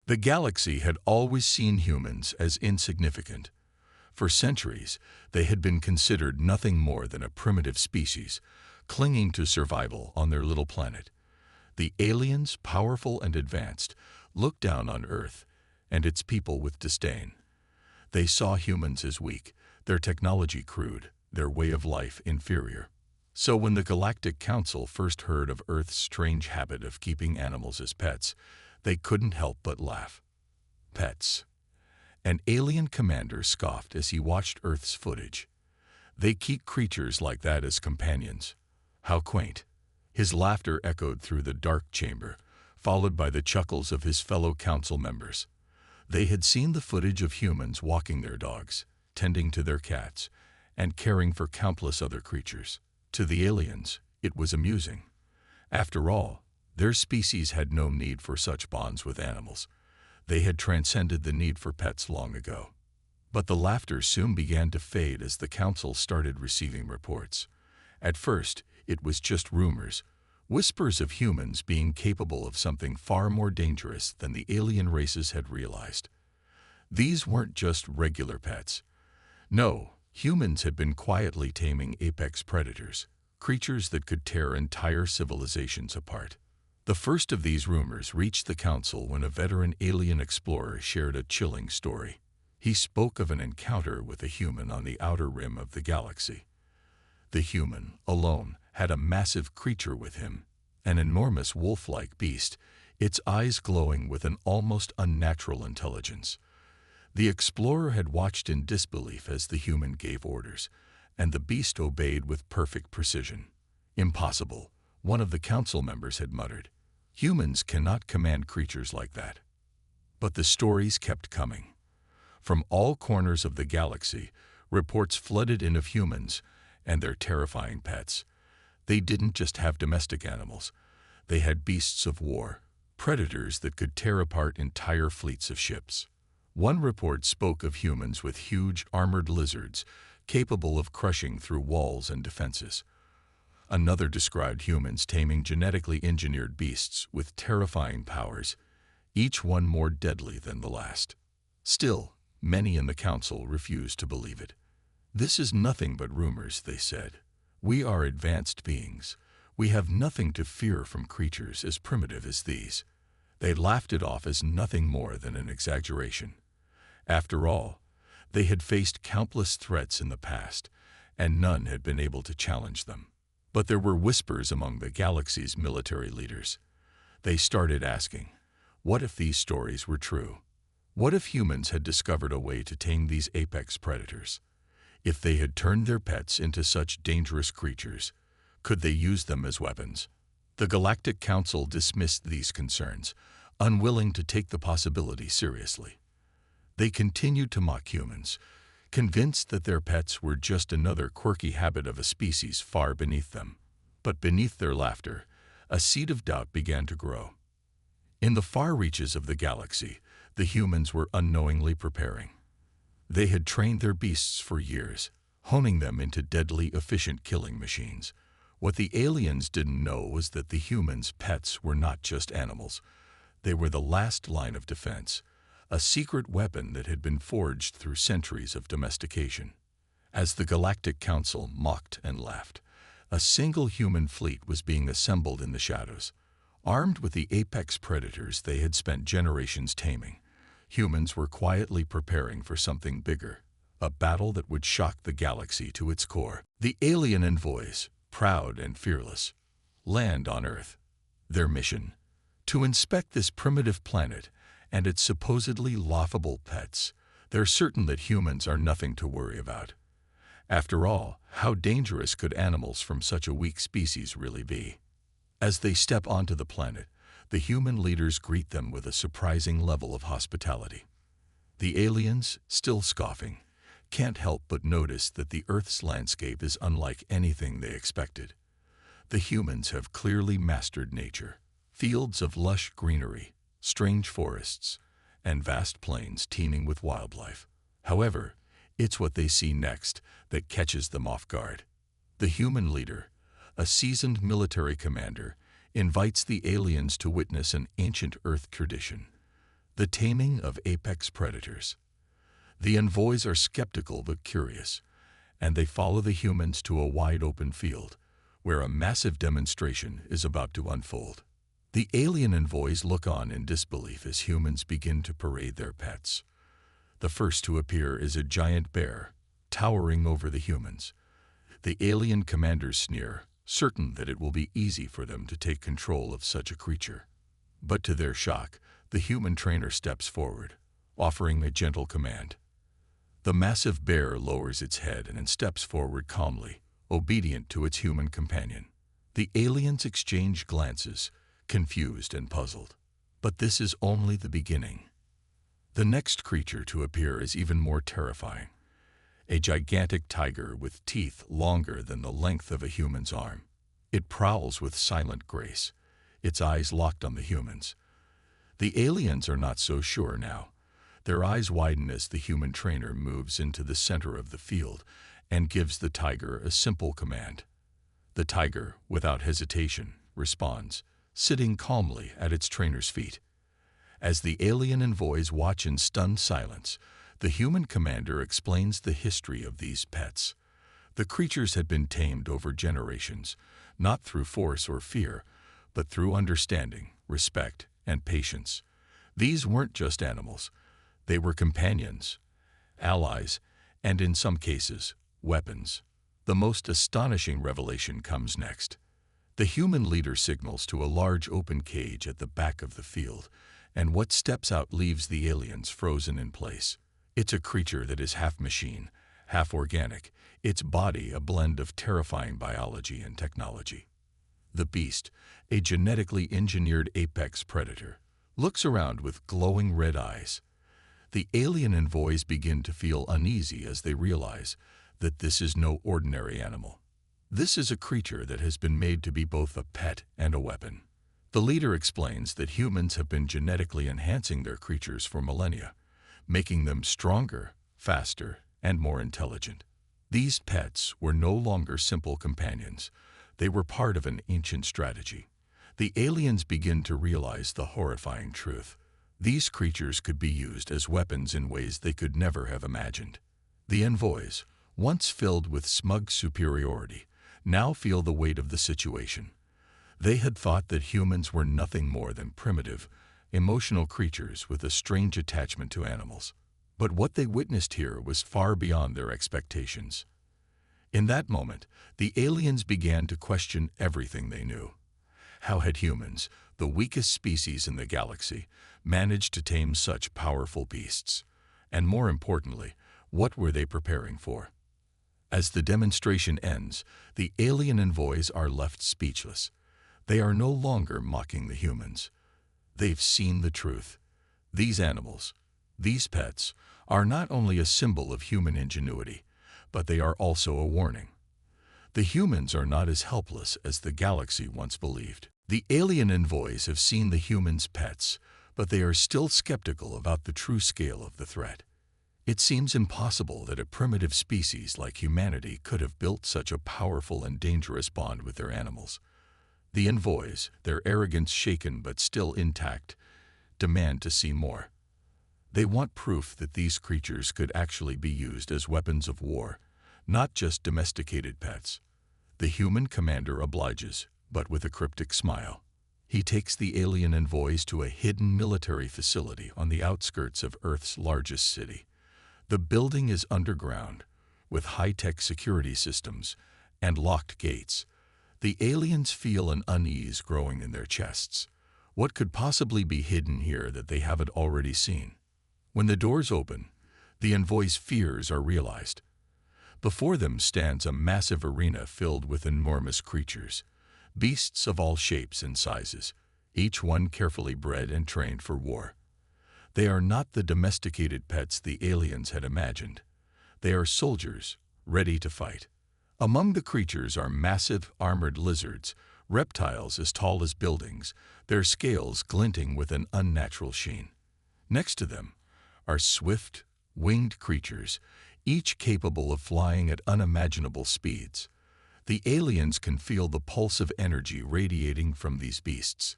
The galaxy had always seen humans as insignificant. For centuries, they had been considered nothing more than a primitive species, clinging to survival on their little planet. The aliens, powerful and advanced, looked down on Earth and its people with disdain. They saw humans as weak, their technology crude, their way of life inferior. So when the Galactic Council first heard of Earth's strange habit of keeping animals as pets, they couldn't help but laugh. Pets. An alien commander scoffed as he watched Earth's footage. They keep creatures like that as companions. How quaint. His laughter echoed through the dark chamber, followed by the chuckles of his fellow council members. They had seen the footage of humans walking their dogs, tending to their cats, and caring for countless other creatures. To the aliens, it was amusing. After all, their species had no need for such bonds with animals. They had transcended the need for pets long ago. But the laughter soon began to fade as the council started receiving reports. At first, it was just rumors, whispers of humans being capable of something far more dangerous than the alien races had realized. These weren't just regular pets. No, humans had been quietly taming apex predators, creatures that could tear entire civilizations apart. The first of these rumors reached the council when a veteran alien explorer shared a chilling story. He spoke of an encounter with a human on the outer rim of the galaxy. The human, alone, had a massive creature with him, an enormous wolf-like beast, its eyes glowing with an almost unnatural intelligence. The explorer had watched in disbelief as the human gave orders, and the beast obeyed with perfect precision. Impossible, one of the council members had muttered. Humans cannot command creatures like that. But the stories kept coming. From all corners of the galaxy, reports flooded in of humans and their terrifying pets. They didn't just have domestic animals. They had beasts of war, predators that could tear apart entire fleets of ships. One report spoke of humans with huge armored lizards capable of crushing through walls and defenses. Another described humans taming genetically engineered beasts with terrifying powers, each one more deadly than the last. Still, many in the council refused to believe it. This is nothing but rumors, they said. We are advanced beings. We have nothing to fear from creatures as primitive as these. They laughed it off as nothing more than an exaggeration. After all, they had faced countless threats in the past, and none had been able to challenge them. But there were whispers among the galaxy's military leaders. They started asking, what if these stories were true? What if humans had discovered a way to tame these apex predators? If they had turned their pets into such dangerous creatures, could they use them as weapons? The Galactic Council dismissed these concerns, unwilling to take the possibility seriously. They continued to mock humans, convinced that their pets were just another quirky habit of a species far beneath them. But beneath their laughter, a seed of doubt began to grow. In the far reaches of the galaxy, the humans were unknowingly preparing. They had trained their beasts for years, honing them into deadly, efficient killing machines. What the aliens didn't know was that the humans' pets were not just animals. They were the last line of defense, a secret weapon that had been forged through centuries of domestication. As the Galactic Council mocked and laughed, a single human fleet was being assembled in the shadows. Armed with the apex predators they had spent generations taming, humans were quietly preparing for something bigger, a battle that would shock the galaxy to its core. The alien envoys, proud and fearless, land on Earth. Their mission: to inspect this primitive planet and its supposedly laughable pets. They're certain that humans are nothing to worry about. After all, how dangerous could animals from such a weak species really be? As they step onto the planet, the human leaders greet them with a surprising level of hospitality. The aliens, still scoffing, can't help but notice that the Earth's landscape is unlike anything they expected. The humans have clearly mastered nature. Fields of lush greenery, strange forests, and vast plains teeming with wildlife. However, it's what they see next that catches them off guard. The human leader, a seasoned military commander, invites the aliens to witness an ancient Earth tradition. The taming of apex predators. The envoys are skeptical but curious, and they follow the humans to a wide-open field, where a massive demonstration is about to unfold. The alien envoys look on in disbelief as humans begin to parade their pets. The first to appear is a giant bear, towering over the humans. The alien commanders sneer, certain that it will be easy for them to take control of such a creature. But to their shock, the human trainer steps forward, offering a gentle command. The massive bear lowers its head and steps forward calmly, obedient to its human companion. The aliens exchange glances, confused and puzzled. But this is only the beginning. The next creature to appear is even more terrifying. A gigantic tiger with teeth longer than the length of a human's arm. It prowls with silent grace, its eyes locked on the humans. The aliens are not so sure now. Their eyes widen as the human trainer moves into the center of the field and gives the tiger a simple command. The tiger, without hesitation, responds, sitting calmly at its trainer's feet. As the alien envoys watch in stunned silence, the human commander explains the history of these pets. The creatures had been tamed over generations, not through force or fear, but through understanding, respect, and patience. These weren't just animals. They were companions, allies, and in some cases, weapons. The most astonishing revelation comes next. The human leader signals to a large open cage at the back of the field, and what steps out leaves the aliens frozen in place. It's a creature that is half machine, half organic, its body a blend of terrifying biology and technology. The beast, a genetically engineered apex predator, looks around with glowing red eyes. The alien envoys begin to feel uneasy as they realize that this is no ordinary animal. This is a creature that has been made to be both a pet and a weapon. The leader explains that humans have been genetically enhancing their creatures for millennia, making them stronger, faster, and more intelligent. These pets were no longer simple companions. They were part of an ancient strategy. The aliens begin to realize the horrifying truth. These creatures could be used as weapons in ways they could never have imagined. The envoys, once filled with smug superiority, now feel the weight of the situation. They had thought that humans were nothing more than primitive, emotional creatures with a strange attachment to animals. But what they witnessed here was far beyond their expectations. In that moment, the aliens began to question everything they knew. How had humans, the weakest species in the galaxy, managed to tame such powerful beasts? And more importantly, what were they preparing for? As the demonstration ends, the alien envoys are left speechless. They are no longer mocking the humans. They've seen the truth. These animals, these pets, are not only a symbol of human ingenuity, but they are also a warning. The humans are not as helpless as the galaxy once believed. The alien envoys have seen the humans' pets, but they are still skeptical about the true scale of the threat. It seems impossible that a primitive species like humanity could have built such a powerful and dangerous bond with their animals. The envoys, their arrogance shaken but still intact, demand to see more. They want proof that these creatures could actually be used as weapons of war, not just domesticated pets. The human commander obliges, but with a cryptic smile. He takes the alien envoys to a hidden military facility on the outskirts of Earth's largest city. The building is underground, with high-tech security systems and locked gates. The aliens feel an unease growing in their chests. What could possibly be hidden here that they haven't already seen? When the doors open, the envoys' fears are realized. Before them stands a massive arena filled with enormous creatures, beasts of all shapes and sizes, each one carefully bred and trained for war. They are not the domesticated pets the aliens had imagined. They are soldiers, ready to fight. Among the creatures are massive, armored lizards, reptiles as tall as buildings, their scales glinting with an unnatural sheen. Next to them are swift, winged creatures, each capable of flying at unimaginable speeds. The aliens can feel the pulse of energy radiating from these beasts.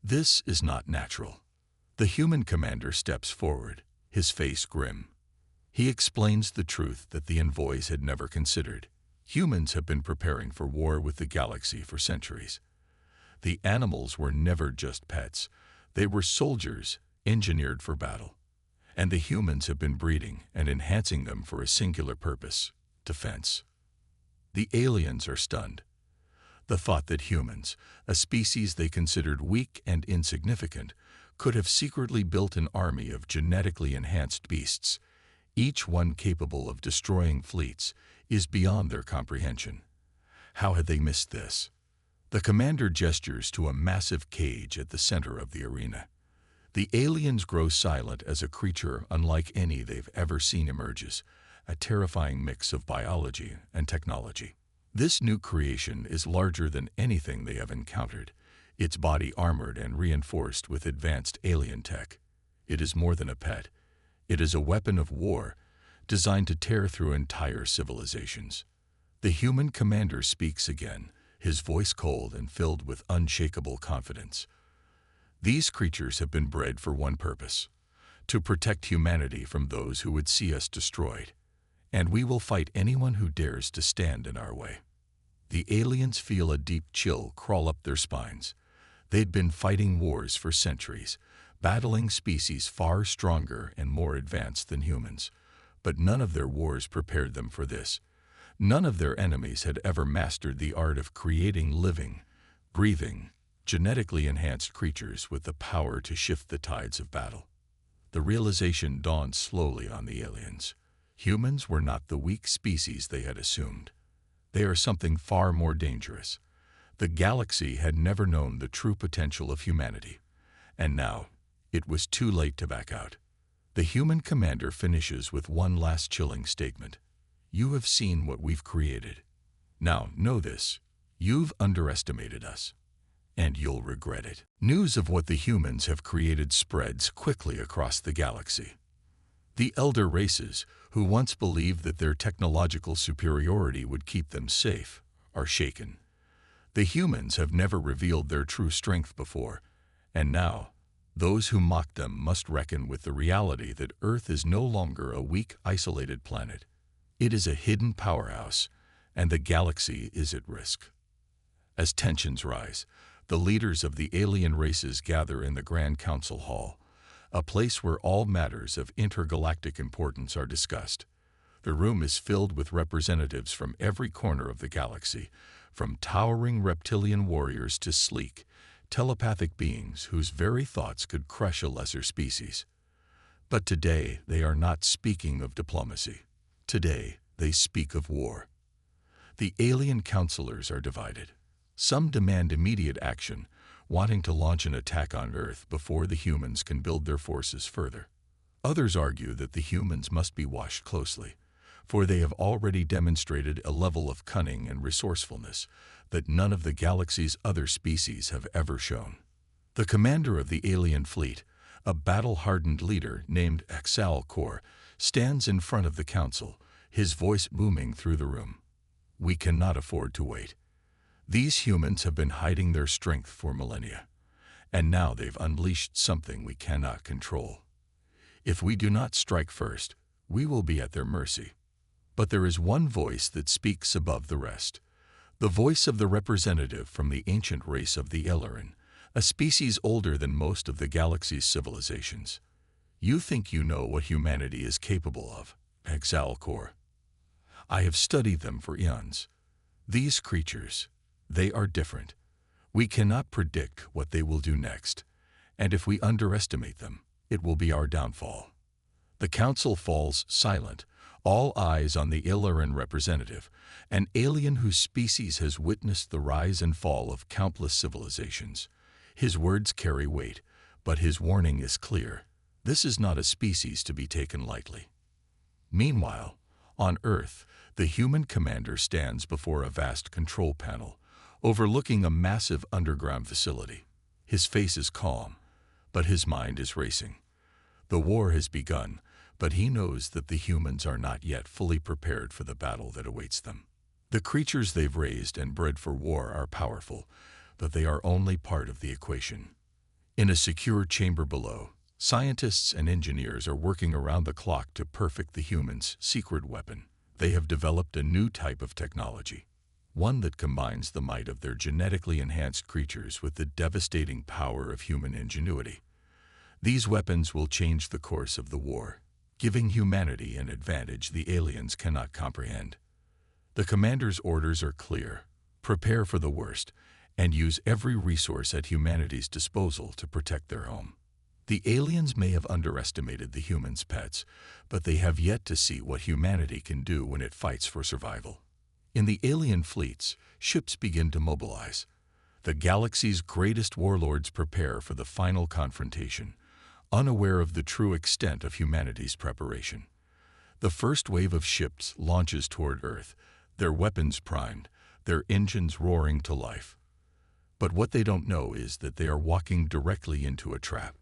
This is not natural. The human commander steps forward, his face grim. He explains the truth that the envoys had never considered. Humans have been preparing for war with the galaxy for centuries. The animals were never just pets. They were soldiers, engineered for battle. And the humans have been breeding and enhancing them for a singular purpose: defense. The aliens are stunned. The thought that humans, a species they considered weak and insignificant, could have secretly built an army of genetically enhanced beasts, each one capable of destroying fleets, is beyond their comprehension. How had they missed this? The commander gestures to a massive cage at the center of the arena. The aliens grow silent as a creature unlike any they've ever seen emerges, a terrifying mix of biology and technology. This new creation is larger than anything they have encountered, its body armored and reinforced with advanced alien tech. It is more than a pet. It is a weapon of war, designed to tear through entire civilizations. The human commander speaks again, his voice cold and filled with unshakable confidence. These creatures have been bred for one purpose: to protect humanity from those who would see us destroyed. And we will fight anyone who dares to stand in our way. The aliens feel a deep chill crawl up their spines. They'd been fighting wars for centuries, battling species far stronger and more advanced than humans. But none of their wars prepared them for this. None of their enemies had ever mastered the art of creating living, breathing, genetically enhanced creatures with the power to shift the tides of battle. The realization dawned slowly on the aliens. Humans were not the weak species they had assumed. They are something far more dangerous. The galaxy had never known the true potential of humanity. And now, it was too late to back out. The human commander finishes with one last chilling statement. You have seen what we've created. Now, know this: you've underestimated us, and you'll regret it. News of what the humans have created spreads quickly across the galaxy. The elder races, who once believed that their technological superiority would keep them safe, are shaken. The humans have never revealed their true strength before, and now, those who mocked them must reckon with the reality that Earth is no longer a weak, isolated planet. It is a hidden powerhouse, and the galaxy is at risk. As tensions rise, the leaders of the alien races gather in the Grand Council Hall, a place where all matters of intergalactic importance are discussed. The room is filled with representatives from every corner of the galaxy, from towering reptilian warriors to sleek, telepathic beings whose very thoughts could crush a lesser species. But today they are not speaking of diplomacy. Today they speak of war. The alien counselors are divided. Some demand immediate action, wanting to launch an attack on Earth before the humans can build their forces further. Others argue that the humans must be watched closely, for they have already demonstrated a level of cunning and resourcefulness that none of the galaxy's other species have ever shown. The commander of the alien fleet, a battle-hardened leader named HFY, stands in front of the council, his voice booming through the room. We cannot afford to wait. These humans have been hiding their strength for millennia, and now they've unleashed something we cannot control. If we do not strike first, we will be at their mercy. But there is one voice that speaks above the rest, the voice of the representative from the ancient race of the Ellerin, a species older than most of the galaxy's civilizations. You think you know what humanity is capable of, HFY. I have studied them for eons. These creatures, they are different. We cannot predict what they will do next, and if we underestimate them, it will be our downfall. The council falls silent, all eyes on the Ellerin representative, an alien whose species has witnessed the rise and fall of countless civilizations. His words carry weight, but his warning is clear. This is not a species to be taken lightly. Meanwhile, on Earth, the human commander stands before a vast control panel, overlooking a massive underground facility. His face is calm, but his mind is racing. The war has begun, but he knows that the humans are not yet fully prepared for the battle that awaits them. The creatures they've raised and bred for war are powerful, but they are only part of the equation. In a secure chamber below, Scientists and engineers are working around the clock to perfect the humans' secret weapon. They have developed a new type of technology, one that combines the might of their genetically enhanced creatures with the devastating power of human ingenuity. These weapons will change the course of the war, giving humanity an advantage the aliens cannot comprehend. The commander's orders are clear: prepare for the worst, and use every resource at humanity's disposal to protect their home. The aliens may have underestimated the humans' pets, but they have yet to see what humanity can do when it fights for survival. In the alien fleets, ships begin to mobilize. The galaxy's greatest warlords prepare for the final confrontation, unaware of the true extent of humanity's preparation. The first wave of ships launches toward Earth, their weapons primed, their engines roaring to life. But what they don't know is that they are walking directly into a trap.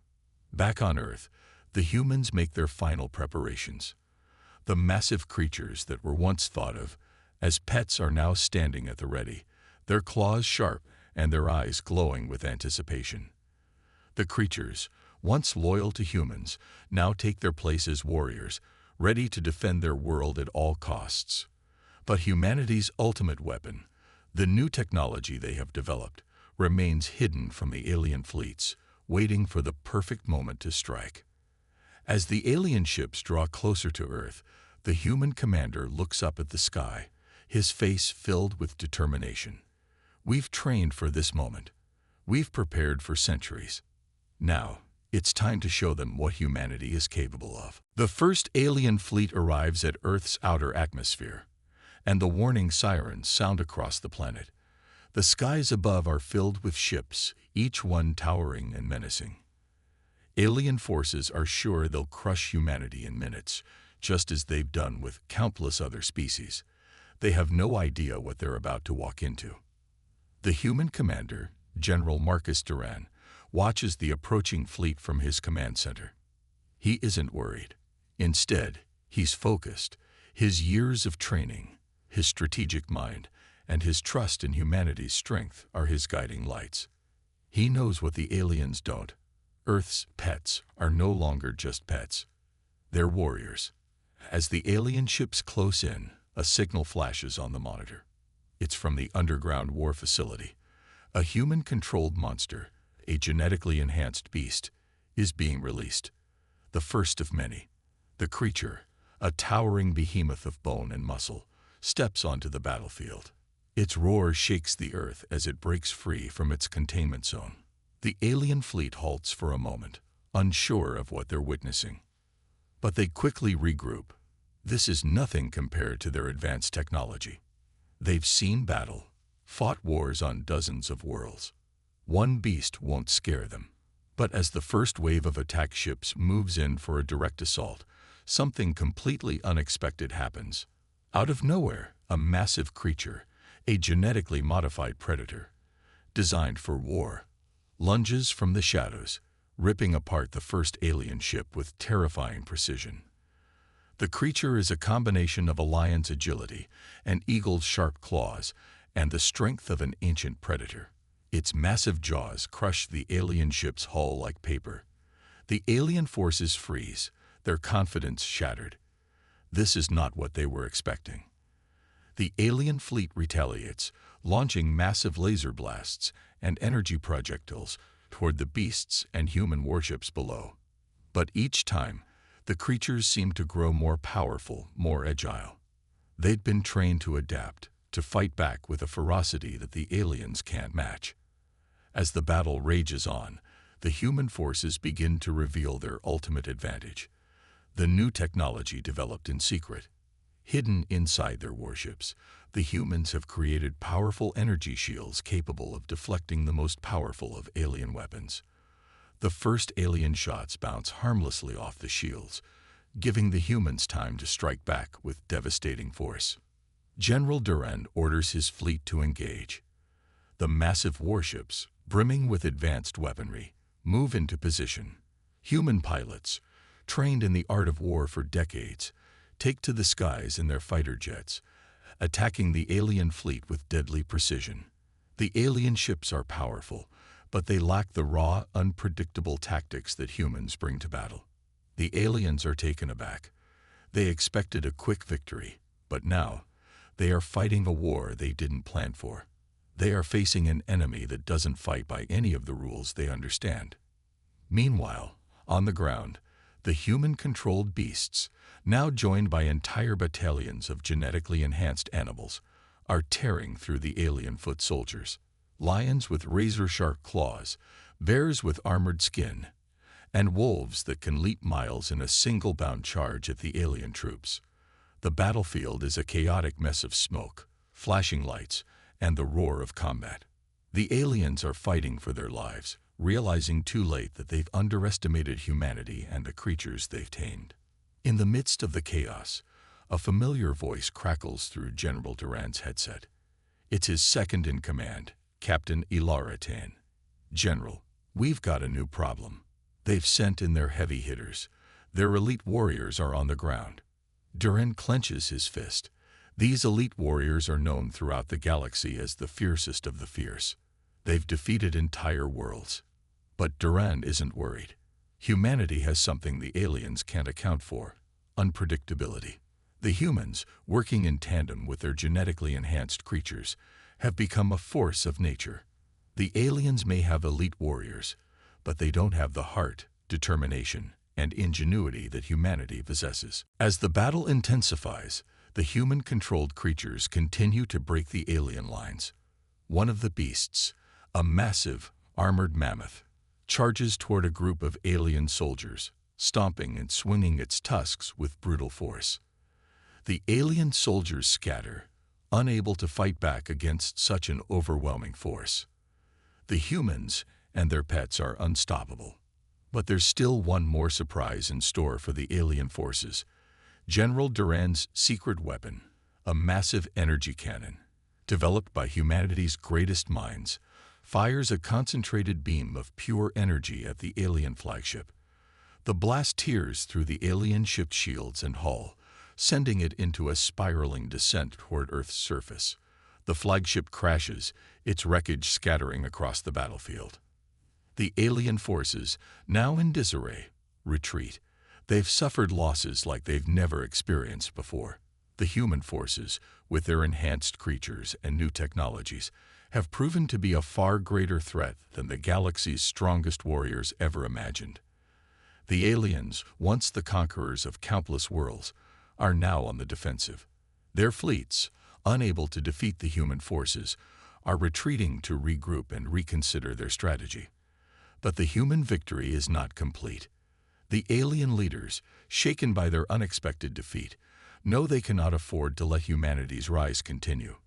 Back on Earth, the humans make their final preparations. The massive creatures that were once thought of as pets are now standing at the ready, their claws sharp and their eyes glowing with anticipation. The creatures, once loyal to humans, now take their place as warriors, ready to defend their world at all costs. But humanity's ultimate weapon, the new technology they have developed, remains hidden from the alien fleets, waiting for the perfect moment to strike. As the alien ships draw closer to Earth, the human commander looks up at the sky, his face filled with determination. We've trained for this moment. We've prepared for centuries. Now, it's time to show them what humanity is capable of. The first alien fleet arrives at Earth's outer atmosphere, and the warning sirens sound across the planet. The skies above are filled with ships, each one towering and menacing. Alien forces are sure they'll crush humanity in minutes, just as they've done with countless other species. They have no idea what they're about to walk into. The human commander, General Marcus Duran, watches the approaching fleet from his command center. He isn't worried. Instead, he's focused. His years of training, his strategic mind, and his trust in humanity's strength are his guiding lights. He knows what the aliens don't. Earth's pets are no longer just pets. They're warriors. As the alien ships close in, a signal flashes on the monitor. It's from the underground war facility. A human-controlled monster, a genetically enhanced beast, is being released. The first of many. The creature, a towering behemoth of bone and muscle, steps onto the battlefield. Its roar shakes the Earth as it breaks free from its containment zone. The alien fleet halts for a moment, unsure of what they're witnessing. But they quickly regroup. This is nothing compared to their advanced technology. They've seen battle, fought wars on dozens of worlds. One beast won't scare them. But as the first wave of attack ships moves in for a direct assault, something completely unexpected happens. Out of nowhere, a massive creature, a genetically modified predator, designed for war, lunges from the shadows, ripping apart the first alien ship with terrifying precision. The creature is a combination of a lion's agility, an eagle's sharp claws, and the strength of an ancient predator. Its massive jaws crush the alien ship's hull like paper. The alien forces freeze, their confidence shattered. This is not what they were expecting. The alien fleet retaliates, launching massive laser blasts and energy projectiles toward the beasts and human warships below. But each time, the creatures seemed to grow more powerful, more agile. They'd been trained to adapt, to fight back with a ferocity that the aliens can't match. As the battle rages on, the human forces begin to reveal their ultimate advantage. The new technology developed in secret. Hidden inside their warships, the humans have created powerful energy shields capable of deflecting the most powerful of alien weapons. The first alien shots bounce harmlessly off the shields, giving the humans time to strike back with devastating force. General Duran orders his fleet to engage. The massive warships, brimming with advanced weaponry, move into position. Human pilots, trained in the art of war for decades, take to the skies in their fighter jets, attacking the alien fleet with deadly precision. The alien ships are powerful, but they lack the raw, unpredictable tactics that humans bring to battle. The aliens are taken aback. They expected a quick victory, but now they are fighting a war they didn't plan for. They are facing an enemy that doesn't fight by any of the rules they understand. Meanwhile, on the ground, the human-controlled beasts, now joined by entire battalions of genetically enhanced animals, are tearing through the alien foot soldiers. Lions with razor-sharp claws, bears with armored skin, and wolves that can leap miles in a single-bound charge at the alien troops. The battlefield is a chaotic mess of smoke, flashing lights, and the roar of combat. The aliens are fighting for their lives, realizing too late that they've underestimated humanity and the creatures they've tamed. In the midst of the chaos, a familiar voice crackles through General Durand's headset. It's his second-in-command, Captain Ilaratain. "General, we've got a new problem. They've sent in their heavy hitters. Their elite warriors are on the ground." Durand clenches his fist. These elite warriors are known throughout the galaxy as the fiercest of the fierce. They've defeated entire worlds. But Durand isn't worried. Humanity has something the aliens can't account for: unpredictability. The humans, working in tandem with their genetically enhanced creatures, have become a force of nature. The aliens may have elite warriors, but they don't have the heart, determination, and ingenuity that humanity possesses. As the battle intensifies, the human-controlled creatures continue to break the alien lines. One of the beasts, a massive, armored mammoth, charges toward a group of alien soldiers, stomping and swinging its tusks with brutal force. The alien soldiers scatter, unable to fight back against such an overwhelming force. The humans and their pets are unstoppable. But there's still one more surprise in store for the alien forces: General Durand's secret weapon, a massive energy cannon, developed by humanity's greatest minds, fires a concentrated beam of pure energy at the alien flagship. The blast tears through the alien ship's shields and hull, sending it into a spiraling descent toward Earth's surface. The flagship crashes, its wreckage scattering across the battlefield. The alien forces, now in disarray, retreat. They've suffered losses like they've never experienced before. The human forces, with their enhanced creatures and new technologies, have proven to be a far greater threat than the galaxy's strongest warriors ever imagined. The aliens, once the conquerors of countless worlds, are now on the defensive. Their fleets, unable to defeat the human forces, are retreating to regroup and reconsider their strategy. But the human victory is not complete. The alien leaders, shaken by their unexpected defeat, know they cannot afford to let humanity's rise continue.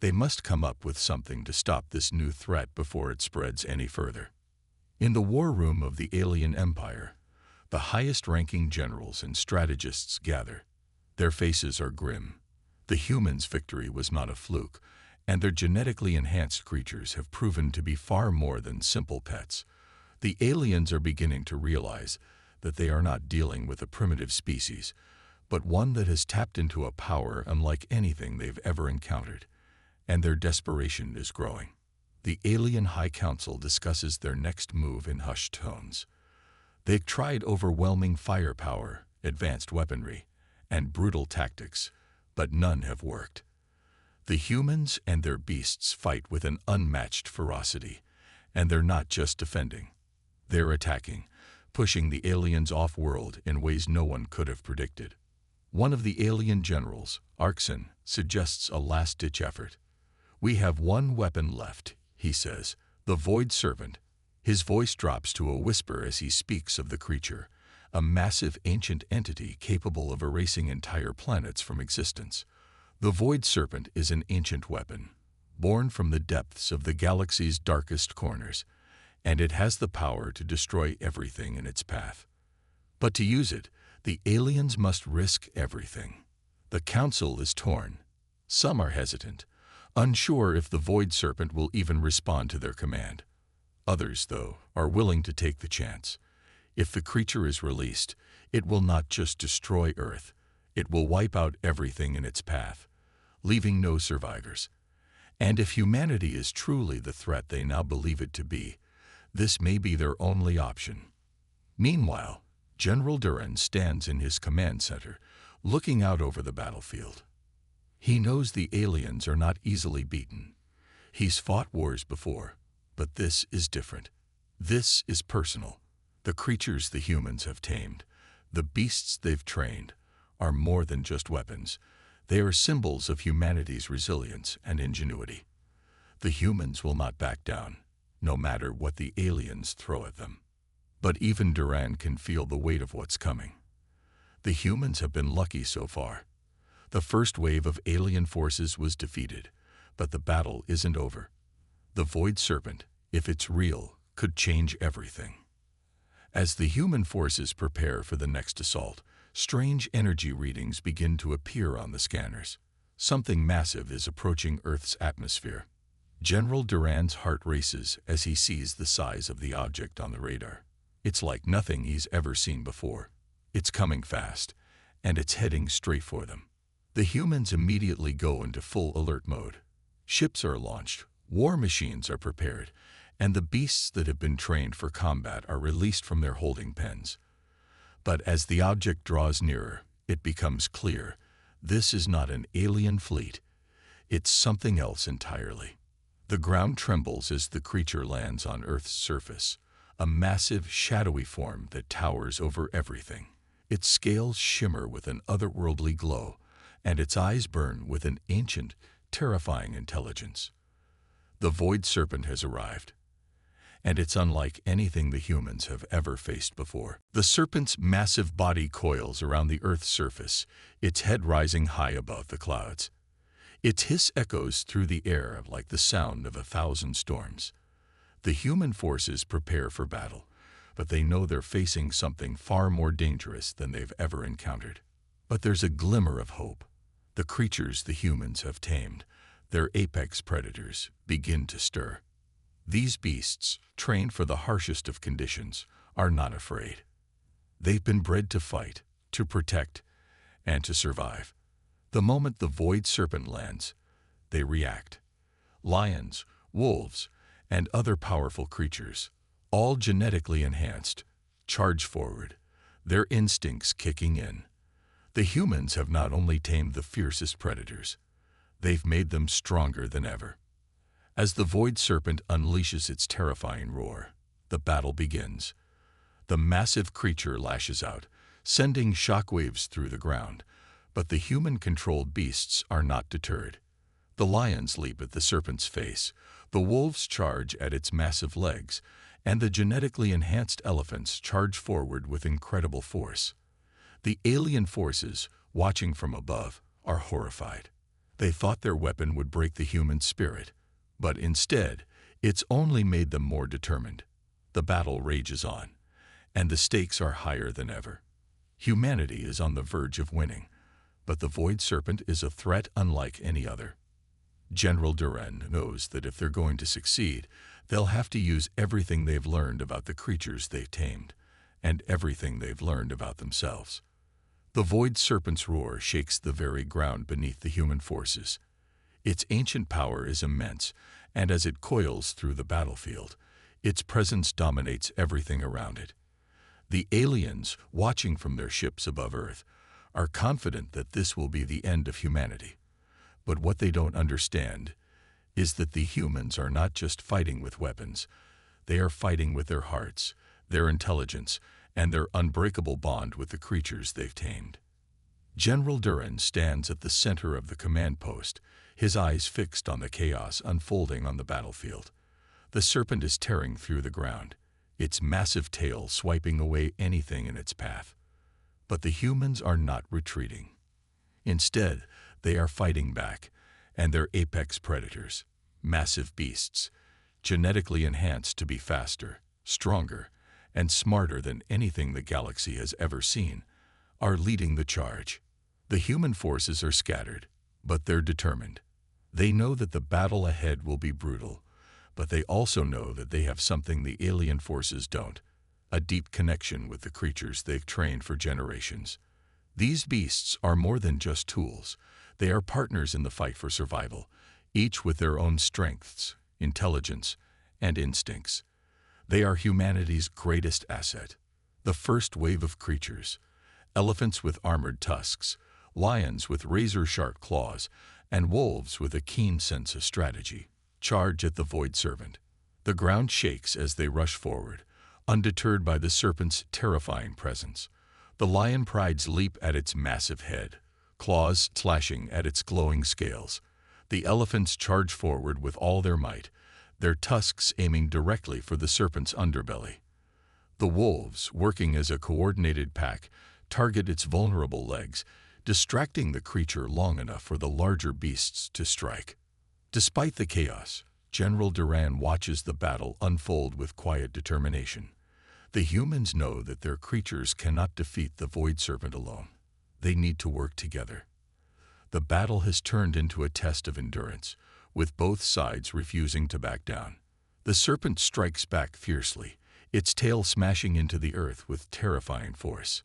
They must come up with something to stop this new threat before it spreads any further. In the war room of the alien empire, the highest-ranking generals and strategists gather. Their faces are grim. The humans' victory was not a fluke, and their genetically enhanced creatures have proven to be far more than simple pets. The aliens are beginning to realize that they are not dealing with a primitive species, but one that has tapped into a power unlike anything they've ever encountered, and their desperation is growing. The Alien High Council discusses their next move in hushed tones. They've tried overwhelming firepower, advanced weaponry, and brutal tactics, but none have worked. The humans and their beasts fight with an unmatched ferocity, and they're not just defending. They're attacking, pushing the aliens off-world in ways no one could have predicted. One of the alien generals, Arkson, suggests a last-ditch effort. "We have one weapon left," he says, "the Void Serpent." His voice drops to a whisper as he speaks of the creature, a massive ancient entity capable of erasing entire planets from existence. The Void Serpent is an ancient weapon, born from the depths of the galaxy's darkest corners, and it has the power to destroy everything in its path. But to use it, the aliens must risk everything. The Council is torn. Some are hesitant, unsure if the Void Serpent will even respond to their command. Others, though, are willing to take the chance. If the creature is released, it will not just destroy Earth, it will wipe out everything in its path, leaving no survivors. And if humanity is truly the threat they now believe it to be, this may be their only option. Meanwhile, General Duran stands in his command center, looking out over the battlefield. He knows the aliens are not easily beaten. He's fought wars before, but this is different. This is personal. The creatures the humans have tamed, the beasts they've trained, are more than just weapons. They are symbols of humanity's resilience and ingenuity. The humans will not back down, no matter what the aliens throw at them. But even Duran can feel the weight of what's coming. The humans have been lucky so far. The first wave of alien forces was defeated, but the battle isn't over. The Void Serpent, if it's real, could change everything. As the human forces prepare for the next assault, strange energy readings begin to appear on the scanners. Something massive is approaching Earth's atmosphere. General Duran's heart races as he sees the size of the object on the radar. It's like nothing he's ever seen before. It's coming fast, and it's heading straight for them. The humans immediately go into full alert mode. Ships are launched, war machines are prepared, and the beasts that have been trained for combat are released from their holding pens. But as the object draws nearer, it becomes clear this is not an alien fleet. It's something else entirely. The ground trembles as the creature lands on Earth's surface, a massive, shadowy form that towers over everything. Its scales shimmer with an otherworldly glow, and its eyes burn with an ancient, terrifying intelligence. The Void Serpent has arrived, and it's unlike anything the humans have ever faced before. The serpent's massive body coils around the Earth's surface, its head rising high above the clouds. Its hiss echoes through the air like the sound of 1,000 storms. The human forces prepare for battle, but they know they're facing something far more dangerous than they've ever encountered. But there's a glimmer of hope. The creatures the humans have tamed, their apex predators, begin to stir. These beasts, trained for the harshest of conditions, are not afraid. They've been bred to fight, to protect, and to survive. The moment the Void Serpent lands, they react. Lions, wolves, and other powerful creatures, all genetically enhanced, charge forward, their instincts kicking in. The humans have not only tamed the fiercest predators, they've made them stronger than ever. As the Void Serpent unleashes its terrifying roar, the battle begins. The massive creature lashes out, sending shockwaves through the ground, but the human-controlled beasts are not deterred. The lions leap at the serpent's face, the wolves charge at its massive legs, and the genetically enhanced elephants charge forward with incredible force. The alien forces, watching from above, are horrified. They thought their weapon would break the human spirit, but instead, it's only made them more determined. The battle rages on, and the stakes are higher than ever. Humanity is on the verge of winning, but the Void Serpent is a threat unlike any other. General Duran knows that if they're going to succeed, they'll have to use everything they've learned about the creatures they've tamed, and everything they've learned about themselves. The Void Serpent's roar shakes the very ground beneath the human forces. Its ancient power is immense, and as it coils through the battlefield, its presence dominates everything around it. The aliens, watching from their ships above Earth, are confident that this will be the end of humanity. But what they don't understand is that the humans are not just fighting with weapons. They are fighting with their hearts, their intelligence, and their unbreakable bond with the creatures they've tamed. General Duran stands at the center of the command post, his eyes fixed on the chaos unfolding on the battlefield. The serpent is tearing through the ground, its massive tail swiping away anything in its path. But the humans are not retreating. Instead, they are fighting back, and their apex predators, massive beasts, genetically enhanced to be faster, stronger, and smarter than anything the galaxy has ever seen, are leading the charge. The human forces are scattered, but they're determined. They know that the battle ahead will be brutal, but they also know that they have something the alien forces don't, a deep connection with the creatures they've trained for generations. These beasts are more than just tools. They are partners in the fight for survival, each with their own strengths, intelligence, and instincts. They are humanity's greatest asset. The first wave of creatures, elephants with armored tusks, lions with razor-sharp claws, and wolves with a keen sense of strategy, charge at the Void Serpent. The ground shakes as they rush forward, undeterred by the serpent's terrifying presence. The lion prides leap at its massive head, claws slashing at its glowing scales. The elephants charge forward with all their might, their tusks aiming directly for the serpent's underbelly. The wolves, working as a coordinated pack, target its vulnerable legs, distracting the creature long enough for the larger beasts to strike. Despite the chaos, General Duran watches the battle unfold with quiet determination. The humans know that their creatures cannot defeat the Void Serpent alone. They need to work together. The battle has turned into a test of endurance, with both sides refusing to back down. The serpent strikes back fiercely, its tail smashing into the earth with terrifying force.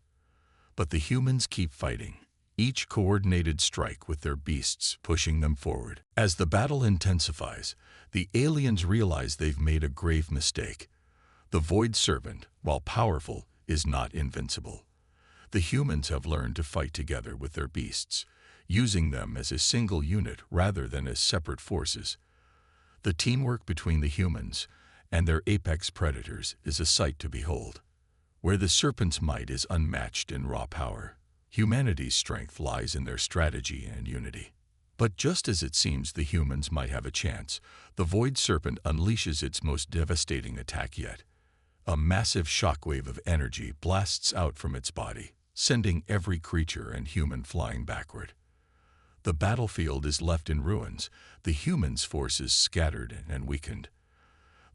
But the humans keep fighting, each coordinated strike with their beasts pushing them forward. As the battle intensifies, the aliens realize they've made a grave mistake. The Void Serpent, while powerful, is not invincible. The humans have learned to fight together with their beasts, using them as a single unit rather than as separate forces. The teamwork between the humans and their apex predators is a sight to behold. Where the serpent's might is unmatched in raw power, humanity's strength lies in their strategy and unity. But just as it seems the humans might have a chance, the Void Serpent unleashes its most devastating attack yet. A massive shockwave of energy blasts out from its body, sending every creature and human flying backward. The battlefield is left in ruins, the humans' forces scattered and weakened.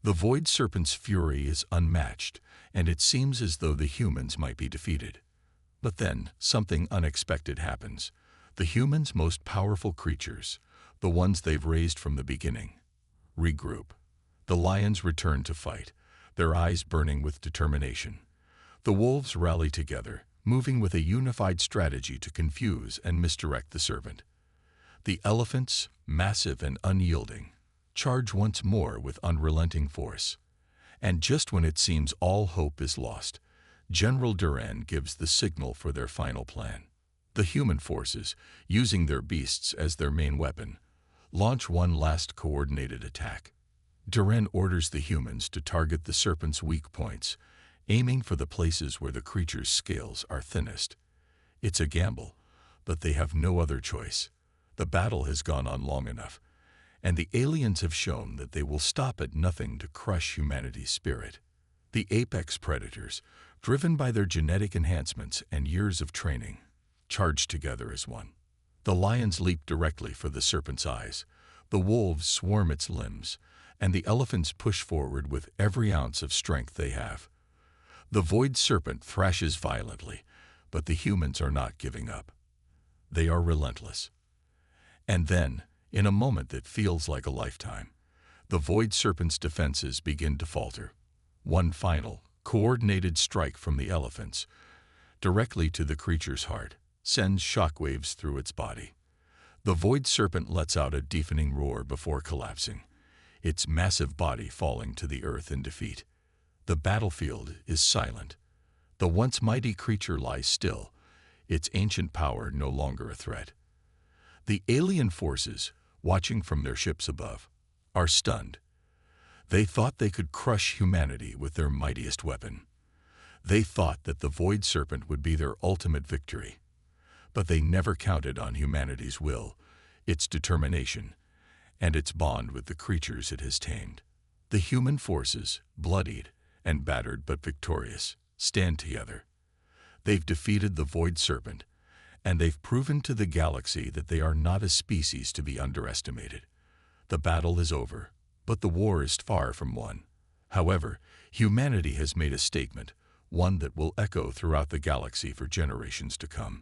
The Void Serpent's fury is unmatched, and it seems as though the humans might be defeated. But then, something unexpected happens. The humans' most powerful creatures, the ones they've raised from the beginning, regroup. The lions return to fight, their eyes burning with determination. The wolves rally together, moving with a unified strategy to confuse and misdirect the serpent. The elephants, massive and unyielding, charge once more with unrelenting force. And just when it seems all hope is lost, General Duran gives the signal for their final plan. The human forces, using their beasts as their main weapon, launch one last coordinated attack. Duran orders the humans to target the serpent's weak points, aiming for the places where the creature's scales are thinnest. It's a gamble, but they have no other choice. The battle has gone on long enough, and the aliens have shown that they will stop at nothing to crush humanity's spirit. The apex predators, driven by their genetic enhancements and years of training, charge together as one. The lions leap directly for the serpent's eyes, the wolves swarm its limbs, and the elephants push forward with every ounce of strength they have. The Void Serpent thrashes violently, but the humans are not giving up. They are relentless. And then, in a moment that feels like a lifetime, the Void Serpent's defenses begin to falter. One final, coordinated strike from the elephants, directly to the creature's heart, sends shockwaves through its body. The Void Serpent lets out a deafening roar before collapsing, its massive body falling to the earth in defeat. The battlefield is silent. The once mighty creature lies still, its ancient power no longer a threat. The alien forces, watching from their ships above, are stunned. They thought they could crush humanity with their mightiest weapon. They thought that the Void Serpent would be their ultimate victory. But they never counted on humanity's will, its determination, and its bond with the creatures it has tamed. The human forces, bloodied and battered but victorious, stand together. They've defeated the Void Serpent, and they've proven to the galaxy that they are not a species to be underestimated. The battle is over, but the war is far from won. However, humanity has made a statement, one that will echo throughout the galaxy for generations to come.